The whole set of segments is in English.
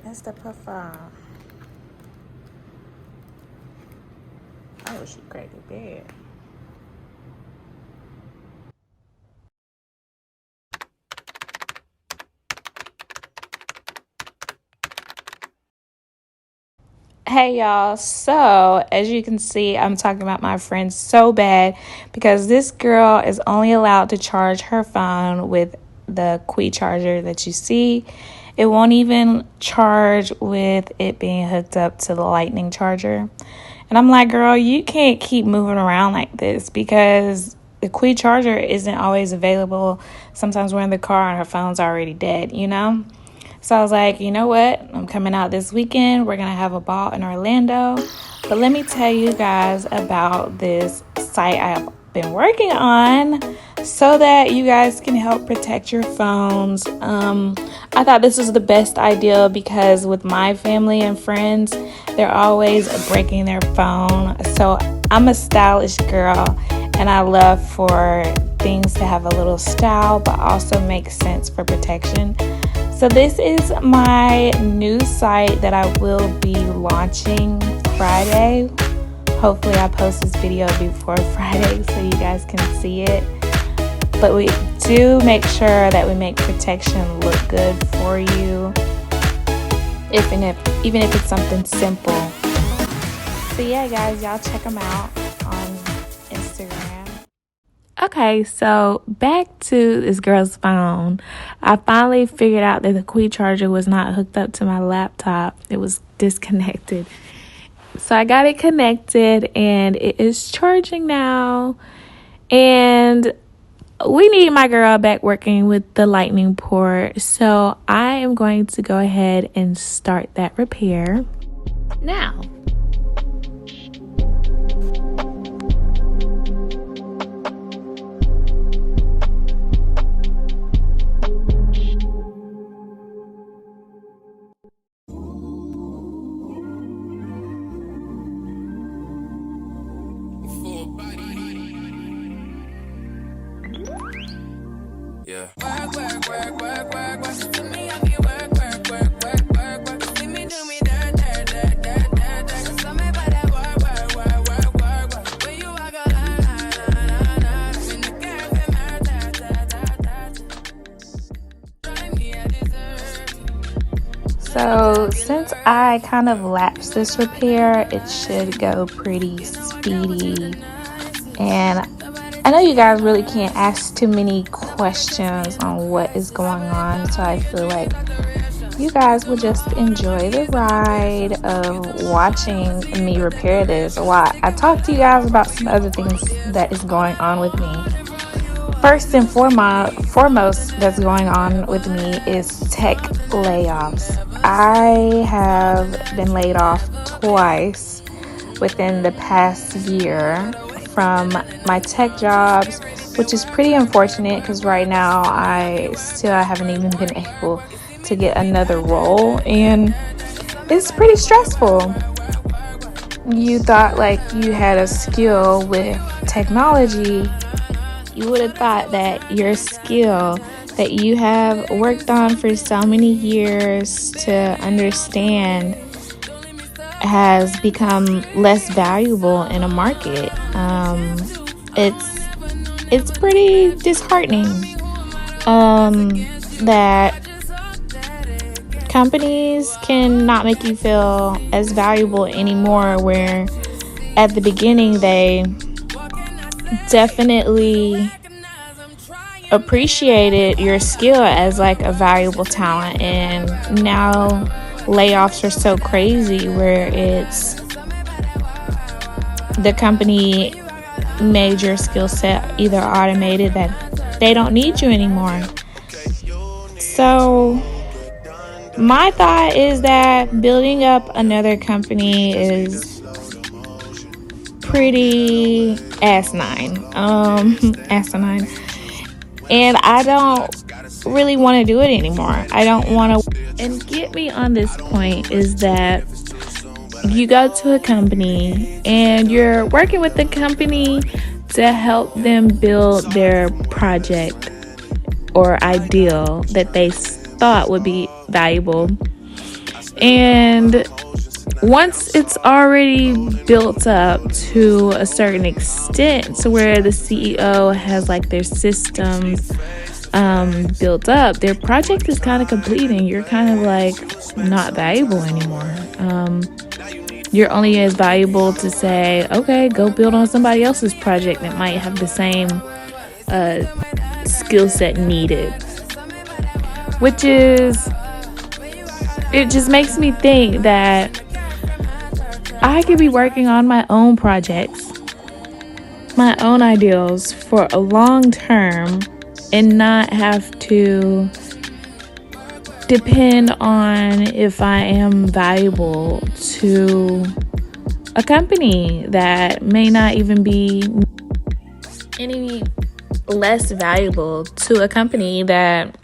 That's the profile. Oh, she cracked the bed. Hey y'all, so as you can see, I'm talking about my friend so bad because this girl is only allowed to charge her phone with the Qi charger that you see. It won't even charge with it being hooked up to the lightning charger. And I'm like, girl, you can't keep moving around like this because the Qi charger isn't always available. Sometimes we're in the car and her phone's already dead, you know? So I was like, you know what? I'm coming out this weekend. We're going to have a ball in Orlando. But let me tell you guys about this site I've been working on so that you guys can help protect your phones. I thought this was the best idea because with my family and friends, they're always breaking their phone. So I'm a stylish girl and I love for things to have a little style but also make sense for protection. So this is my new site that I will be launching Friday. Hopefully I post this video before Friday so you guys can see it. But we do make sure that we make protection look good for you, even if it's something simple. So yeah, guys, y'all check them out on Instagram. Okay, so back to this girl's phone. I finally figured out that the Qi charger was not hooked up to my laptop. It was disconnected. So I got it connected and it is charging now. And we need my girl back working with the lightning port. So I am going to go ahead and start that repair now. Yeah. So since I kind of lapsed this repair, it should go pretty speedy. And I know you guys really can't ask too many questions on what is going on, so I feel like you guys will just enjoy the ride of watching me repair this while I talk to you guys about some other things that is going on with me. First and foremost that's going on with me is tech layoffs. I have been laid off twice within the past year from my tech jobs, which is pretty unfortunate because right now I haven't even been able to get another role, and it's pretty stressful. You thought like you had a skill with technology. You would have thought that your skill that you have worked on for so many years to understand has become less valuable in a market. It's pretty disheartening that companies cannot make you feel as valuable anymore, where at the beginning they definitely appreciated your skill as like a valuable talent, and now layoffs are so crazy where it's the company made your skill set either automated that they don't need you anymore. So my thought is that building up another company is pretty asinine. And I don't really want to do it anymore. I don't want to. And get me on this point is that you go to a company and you're working with the company to help them build their project or ideal that they thought would be valuable. And once it's already built up to a certain extent to where the CEO has like their systems built up, their project is kind of complete and you're kind of like not valuable anymore. You're only as valuable to say, okay, go build on somebody else's project that might have the same skill set needed, which is, it just makes me think that I could be working on my own projects, my own ideals for a long term and not have to depend on if I am valuable to a company that may not even be any less valuable to a company that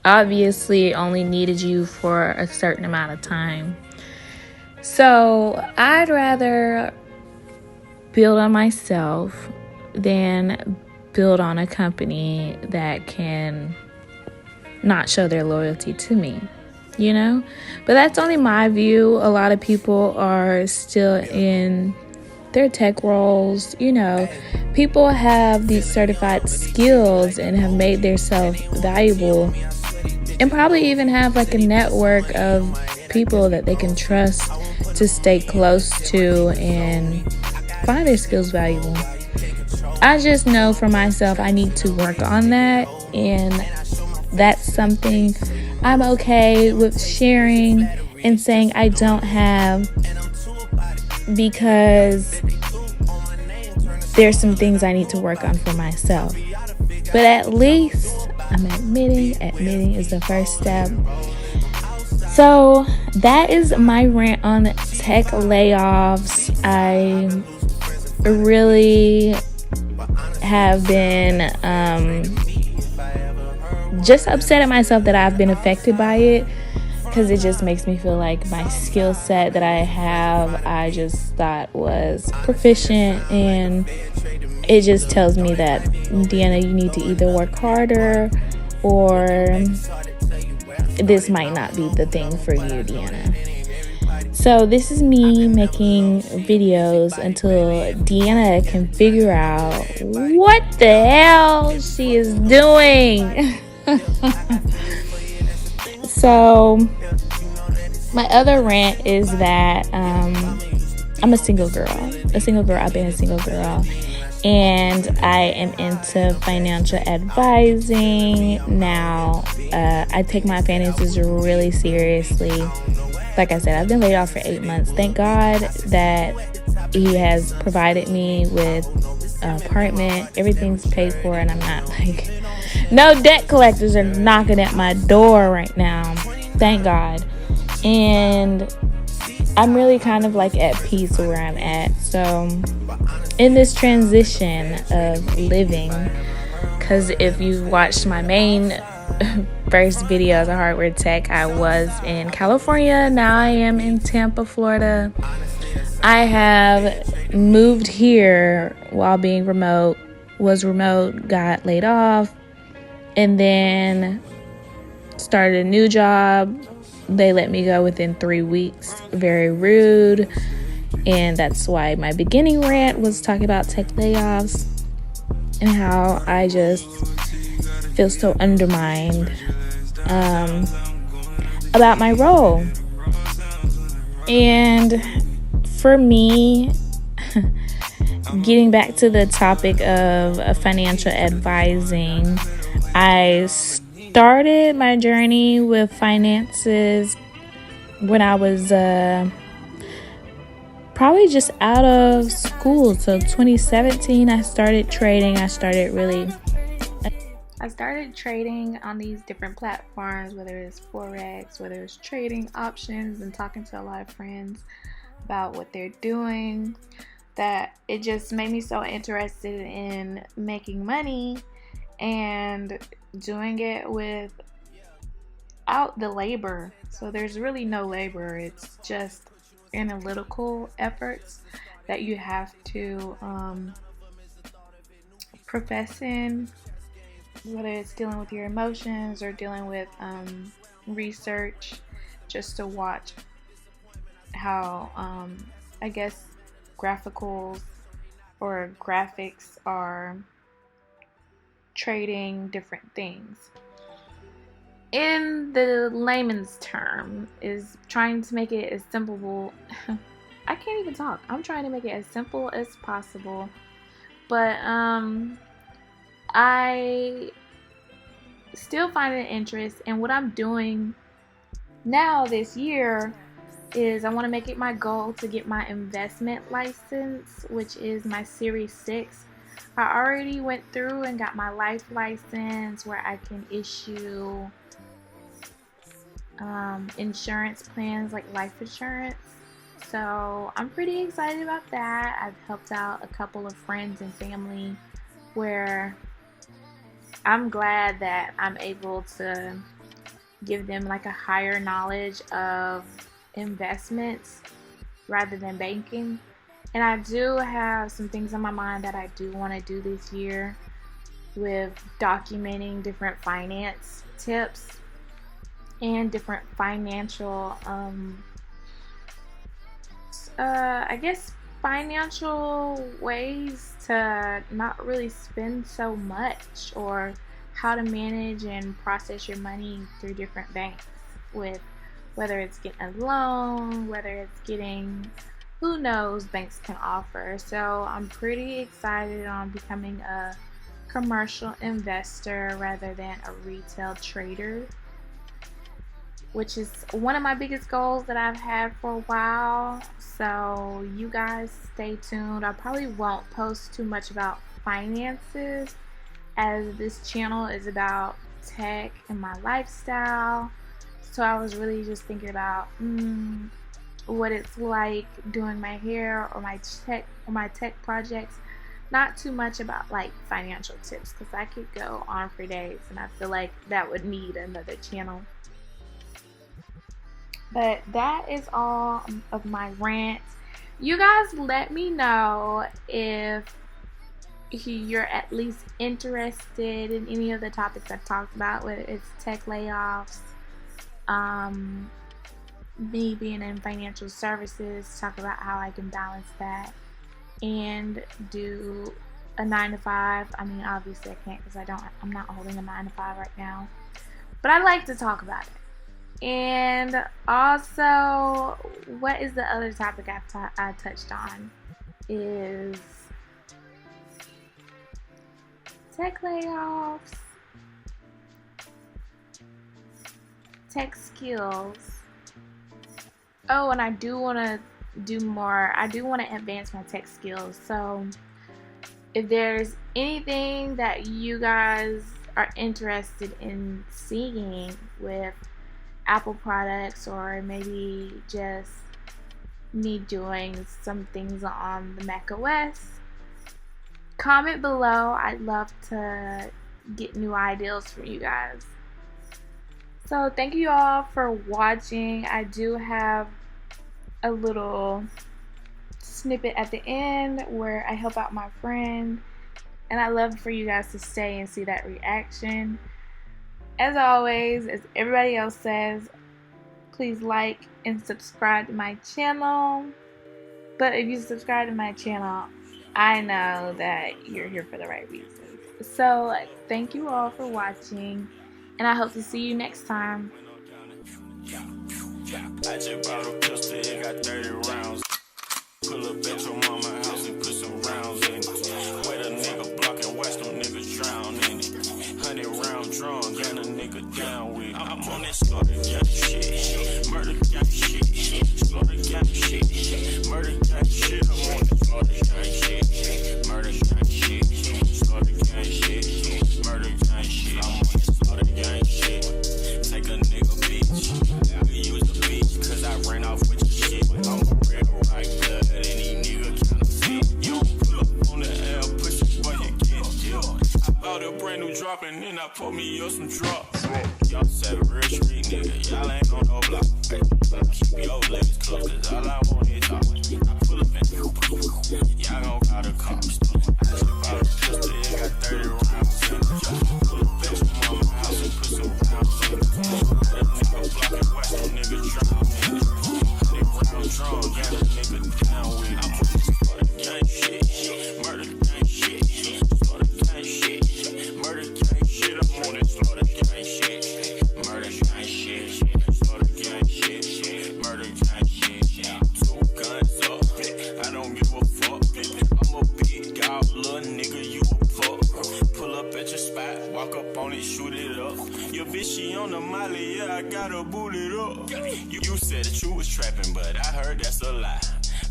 obviously only needed you for a certain amount of time. So I'd rather build on myself than build on a company that can not show their loyalty to me, you know? But that's only my view. A lot of people are still in their tech roles, you know. People have these certified skills and have made themselves valuable and probably even have like a network of people that they can trust to stay close to and find their skills valuable. I just know for myself I need to work on that, and that's something I'm okay with sharing and saying I don't have, because there's some things I need to work on for myself. But at least I'm admitting is the first step. So that is my rant on tech layoffs. I really have been just upset at myself that I've been affected by it, because it just makes me feel like my skill set that I have, I just thought was proficient, and it just tells me that, Deanna, you need to either work harder or this might not be the thing for you, Deanna. So this is me making videos until Deanna can figure out what the hell she is doing. So my other rant is that I'm a single girl. I've been a single girl. And I am into financial advising now. I take my finances really seriously. Like I said, I've been laid off for 8 months. Thank God that He has provided me with an apartment. Everything's paid for, and I'm not like, no debt collectors are knocking at my door right now. Thank God. And I'm really kind of like at peace where I'm at. So in this transition of living, because if you've watched my main first video as a hardware tech, I was in California. Now I am in Tampa, Florida. I have moved here while being remote, got laid off, and then started a new job. They let me go within 3 weeks. Very rude. And that's why my beginning rant was talking about tech layoffs and how I just feel so undermined about my role. And for me, getting back to the topic of financial advising, I started my journey with finances when I was probably just out of school. So 2017, I started trading. I started trading on these different platforms, whether it's Forex, whether it's trading options, and talking to a lot of friends about what they're doing, that it just made me so interested in making money and doing it without the labor. So there's really no labor. It's just analytical efforts that you have to profess in, whether it's dealing with your emotions or dealing with research, just to watch how I guess graphicals or graphics are trading different things. In the layman's term, is trying to make it as simple. I can't even talk. I'm trying to make it as simple as possible. But I still find an interest, and what I'm doing now this year is I want to make it my goal to get my investment license, which is my Series 6. I already went through and got my life license where I can issue insurance plans like life insurance. So I'm pretty excited about that. I've helped out a couple of friends and family where I'm glad that I'm able to give them like a higher knowledge of investments rather than banking. And I do have some things on my mind that I do want to do this year with documenting different finance tips and different financial I guess financial ways to not really spend so much, or how to manage and process your money through different banks, with whether it's getting a loan, whether it's getting, who knows, banks can offer. So I'm pretty excited on becoming a commercial investor rather than a retail trader, which is one of my biggest goals that I've had for a while. So you guys stay tuned. I probably won't post too much about finances, as this channel is about tech and my lifestyle. So I was really just thinking about what it's like doing my hair or my tech projects. Not too much about like financial tips, because I could go on for days and I feel like that would need another channel. But that is all of my rant. You guys let me know if you're at least interested in any of the topics I've talked about, whether it's tech layoffs, me being in financial services, talk about how I can balance that and do a 9-to-5. I mean, obviously I can't, because I'm not holding a 9-to-5 right now, but I like to talk about it. And also, what is the other topic I touched on is tech layoffs, tech skills. Oh, and I do want to do more. I do want to advance my tech skills. So if there's anything that you guys are interested in seeing with Apple products, or maybe just me doing some things on the Mac OS, comment below. I'd love to get new ideas from you guys. So thank you all for watching. I do have a little snippet at the end where I help out my friend, and I love for you guys to stay and see that reaction. As always, as everybody else says, please like and subscribe to my channel. But if you subscribe to my channel, I know that you're here for the right reasons. So thank you all for watching, and I hope to see you next time. I just bought a pistol, it got 30 rounds. Pull up at your mama's house and put some rounds in it. Wet a nigga block and watch them niggas drown in it. 100-round drum, got a nigga down with it. I'm on that slaughter gang shit, murder gang shit, slaughter gang shit, murder gang shit. I'm on that slaughter gang shit, murder gang shit, slaughter gang shit, murder gang shit. I'm on that slaughter gang shit. Take a nigga bitch, use the bitch, cause I ran off with your shit. I'm a real right blood, and these niggas counterfeit. You pull up on the L, push it, boy, you get killed. I bought a brand new drop, and then I put me up some drops. Y'all say real street nigga, y'all ain't on no block. Keep your legs closed, cause all I want is talk. I pull up and y'all gon' call the cops. I just bought a pistol, it got 30 rounds in it. Pull up at your mama's house and put some rounds in it. That nigga block and watch them niggas drown in it. They round drum. to boot it up. You said that you was trapping, but I heard that's a lie.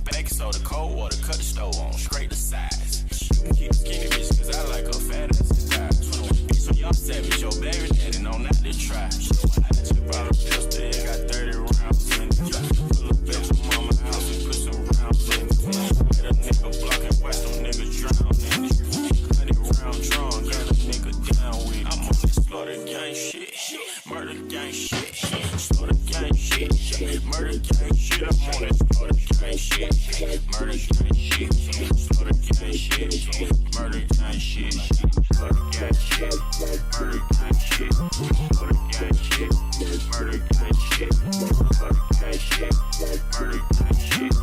Baking soda, cold water, cut the stove on, scrape the sides. You can keep skinny bitch, cause I like her fat ass and thighs. So y'all savage, your baby daddy know not to try. I just bought a pistol, it got 30 rounds in it. Pull up at your mama house and put some rounds in it. Had a nigga blocking, watch them niggas drown in it. 100 round drawn, got a nigga down with it. I'm on this slaughter gang shit, murder gang shit, slaughter gang shit, murder gang shit. I'm on this slaughter gang shit, murder gang shit, slaughter gang shit, murder gang shit, slaughter gang shit, murder gang shit, slaughter gang shit, murder gang shit, slaughter gang shit, murder gang shit.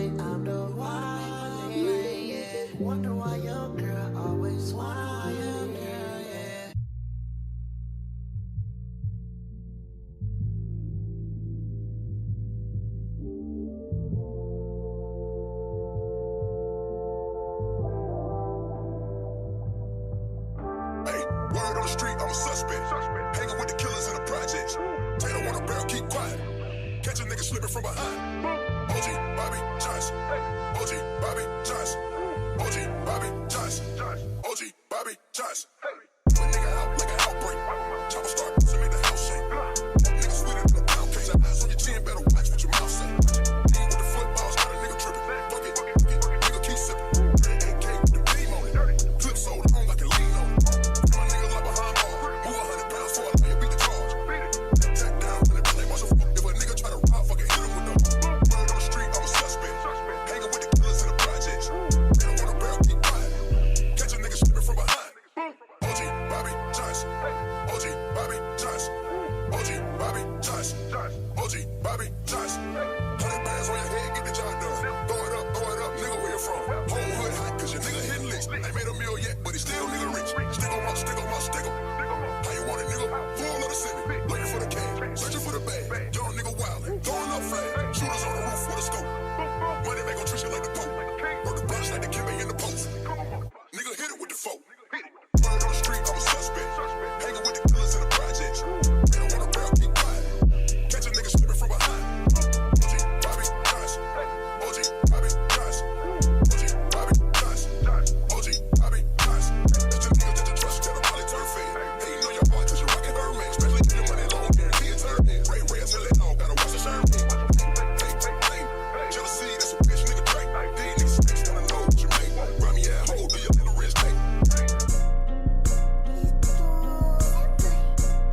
say I'm the one. Yeah. Wonder why your girl always want you, girl, yeah. Word on the street, I'm a suspect. Hanging with the killers in the projects. Taylor want a barrel, keep quiet. Catch a nigga slipping from behind. OG Bobby Johnson. OG Bobby Johnson. OG Bobby Johnson. OG Bobby Johnson. Put a nigga out like an outbreak. Chopper start to make the house shake. Nigga sweeter than a pound cake. Eyes on your chin, better watch what your mouth say. Lean with the footballs, got a nigga tripping. Fuck it, nigga keep sipping. AK with the beam on it. Clip sold on like a lean on it. My nigga like behind bars. Move 100 pounds for a lawyer, beat the charge. Tap down when it play, watch a fuck. If a nigga try to rob, fucking hit him with no. Word on the street, I'm a suspect. Hanging with the killers in the projects. They don't want a barrel, keep quiet. Catch a nigga slipping from behind. OG Bobby Johnson. OG Bobby Johnson. OG Bobby Johnson. OG Bobby Johnson. 100 bands on your head, get the job done. Throw it up, nigga, where you from? Whole hood hot, cause your nigga hitting licks. Ain't made a meal yet, but he still nigga rich. Stick 'em up, stick 'em up, stick 'em. How you want it, nigga? Full of the civic. Looking for the cash, searching for the bag. Young nigga wildin', throwing up flag. Shooters on the roof with a scope. Money make gon' treat you like the Pope. Work the bunch like the Kimmy in the post. Nigga hit it with the folk. Word on the street, I'm a suspect. Hanging with the killers in the projects. They don't want a barrel, keep quiet. Catch a nigga slipping from behind. OG Bobby Johnson. OG Bobby Johnson. OG Bobby Johnson. OG Bobby Johnson. That's your niggas that you trust, tell them how they turn fade. Hey, you know your boy, cause you're rockin' Hermes. Especially if your money long, guarantee it turn in. Ray until it long, gotta watch the shirt in. Hey, jealousy, that's a bitch nigga trait. These niggas sticks down the nose, you make. Grab me at hole, do your little wrist take.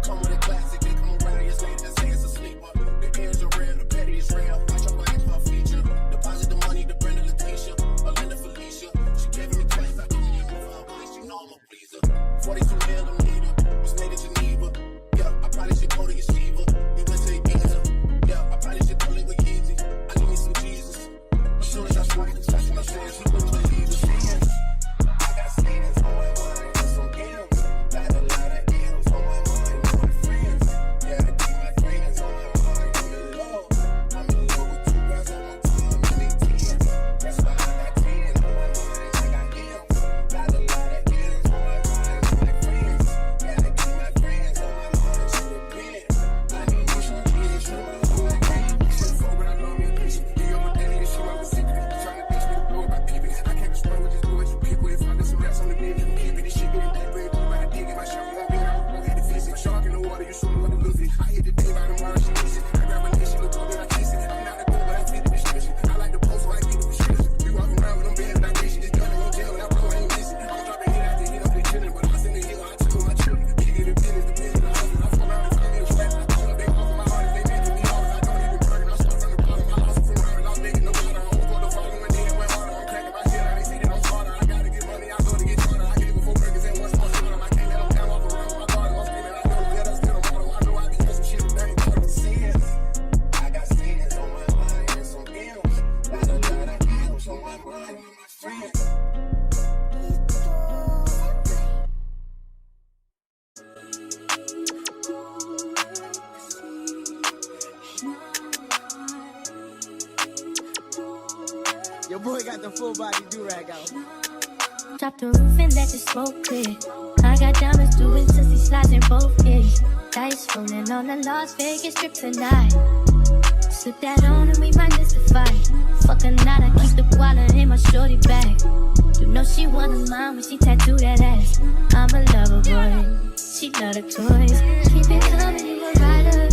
Come with a classic, they come around your slave, just say it's a sleeper. The ears are real, the petty is real. Watch your wife for a feature. Deposit the money to Brenda Leticia, Belinda Felicia. She gave me twice, I can't even move her, but she know I'm a pleaser. 42 millimeter, was made in Geneva. Yeah, I probably should go to Yeshiva. We went to Ibiza. Yeah, I probably should go live with Yeezy. I need me some Jesus. As soon as I smoke, touching my hands, he wouldn't believe the sins. I got sins on my mind and some M's. Got a lot of M's on my mind and my friends. Yeah, I keep my friends on my mind. I'm in love. I'm in love with 2 girls on my team and they 10s. That's why I got 10 on my mind. I got M's. Got a lot of M's on my mind and my friends. Yeah, I keep my friends on my mind. She a pen. I need me some kids on my mind. Shit for when I know me a patient. You on my daily and show out the secret. Trying to teach me to blow about people. I can't respond with just do what you pick with. If I get some rats on the bed, you can keep it. This shit getting deep, but I dig it. My shot won't be out. I had to fix it. Shark in the water, you swimming with a Luffy. I hit the day by tomorrow, she miss it. I grab a dish, she look over, I kiss it. I'm not a good, but I fit the prescription. I like the post, so I get the prescription. We walk around with them bands, and I wish it. This gun in jail, and I blow, I ain't missing. I'm dropping hit after hit, I'm been chilling, but I was in the hill, I took on my children. Bigger the business, the business, the hustle. I fall around and find me a strap. I call up, they offer my heart, and they making me hard. I don't even burn, I'm stuck from the bottom. I lost from around, and I'm making no matter. I'm going to follow my day and went harder. I'm cracking my shit, I ain't see that I'm smarter. I gotta get money, I go to get charter. I get it before burgers and one small shit. I can't let them down off around my garden. I'm screaming, I know, yeah, that's still a model. I know I be on some shit, but they ain't talking sins. I got sins on my mind and some M's. Got a lot of M's on my mind and my friends. Your boy got the full body do-rag out. Drop the roof and let the smoke clear. I got diamonds doing sissy slides in both ears. Dice rolling on the Las Vegas strip tonight. Slip that on and we might miss the fight. Fuck a night, I keep the guala in my shorty bag. You know she one of mine when she tattoo that ass. I'm a lover boy, she love the toys. Keep it coming, you a rider.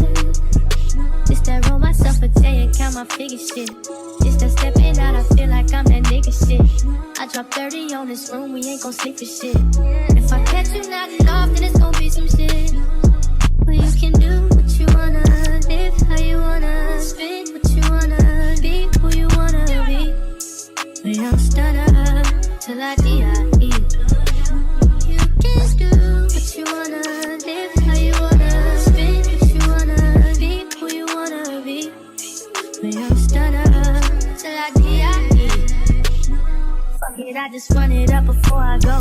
Just that roll myself a J and count my figure shit. Just that stepping out, I feel like I'm that nigga shit. I drop 30 on this room, we ain't gon' sleep for shit. If I catch you nodding off, then it's gon' be some shit. Well, you can do what you wanna, live how you wanna, spit what you wanna, be who you wanna be. We don't stutter till I D.I.E. You can do what you wanna, live how you wanna, spit what you wanna, be who you wanna be. We don't stutter till I D.I.E. I just run it up before I go.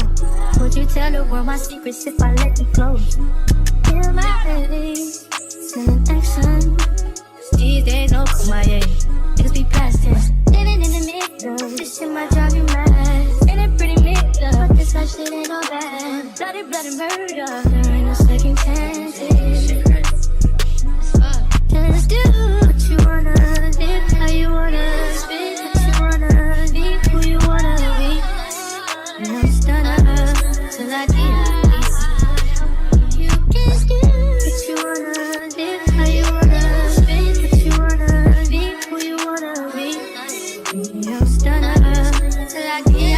Would you tell the world my secrets if I let them close? Feel my belly, sending action. These days no kumbaya, niggas be past tense. Living in the middle, this shit might drive you mad. Ain't it pretty middle, but this life shit ain't all bad. Bloody, bloody murder, there ain't no second chances. Just do what you wanna live, how you wanna spit, what you wanna be, who you wanna be. And I'm stunner till I get. You can do what you wanna live, how you wanna spit, what you wanna be, who you wanna be. And I'm stunner till I get.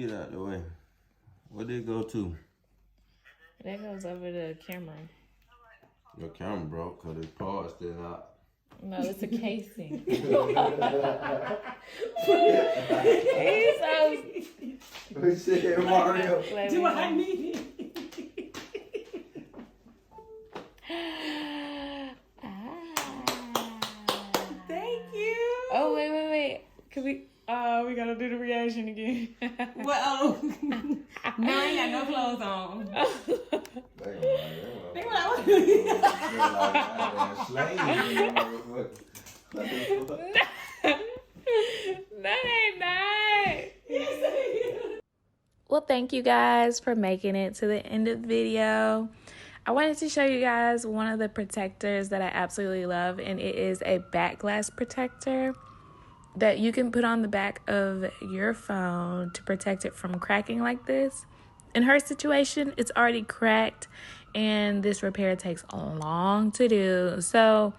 get out the way. Where did it go to? That goes over the camera. Your camera broke because the part's still out. No, it's a casing. What said, Mario? Do I need it? Thank you. Oh, wait. Can we... we gotta do the reaction again. Well, no, I ain't got no clothes on. They were That ain't nice. Well, thank you guys for making it to the end of the video. I wanted to show you guys one of the protectors that I absolutely love, and it is a back glass protector that you can put on the back of your phone to protect it from cracking like this. In her situation, it's already cracked, and this repair takes long to do. So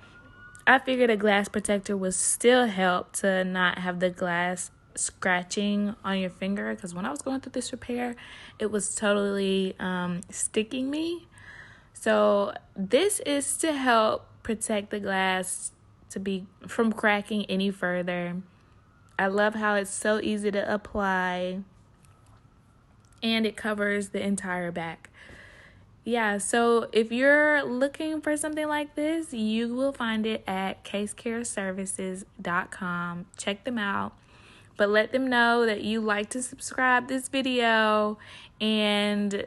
I figured a glass protector would still help to not have the glass scratching on your finger, because when I was going through this repair, it was totally sticking me. So this is to help protect the glass to be from cracking any further. I love how it's so easy to apply, and it covers the entire back. Yeah, so if you're looking for something like this, you will find it at casecareservices.com. Check them out. But let them know that you like to subscribe this video, and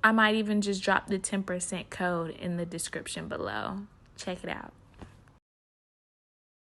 I might even just drop the 10% code in the description below. Check it out.